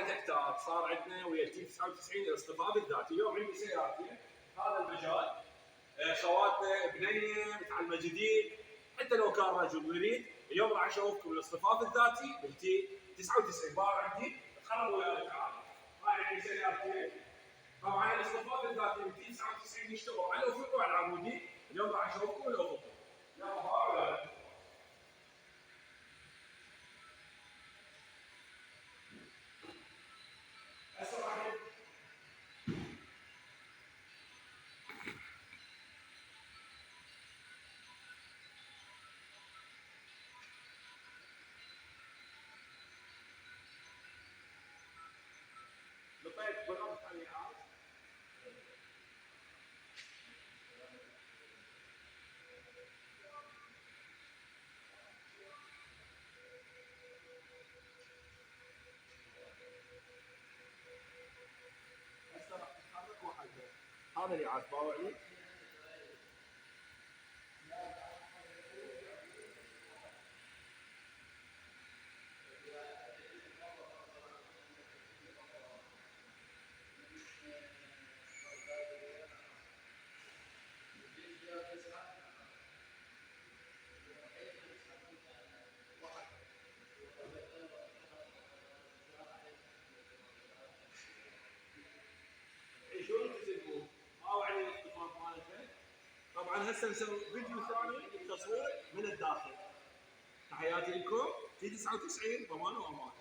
تحتاج صار عندنا ويا تي 99 الاصطفاف الذاتي. اليوم عندي سيارتي هذا المجال، خواتنا بنيه متعلمه جديد، حتى لو كان رجل يريد اليوم راح اشوفكم الاصطفاف الذاتي بالتي 99. بار عندي تخرب وياي تعال. هاي عندي سيارتي. طبعا الاصطفاف الذاتي بالتي 99 يشتغل على الافق وعلى العمودي. اليوم راح اشوفكم الافق. يلا بار ولا هسه راح لطيت بالربط على العاب. هسه راح تتحرك وحدها. هذا اللي عاد باوع لي. شلون تسوون؟ باوع لي الاصطفاف مالته. طبعا هسه نسوي فيديو ثاني تصوير من الداخل. تحياتي لكم. تي 99 ضمان وامان.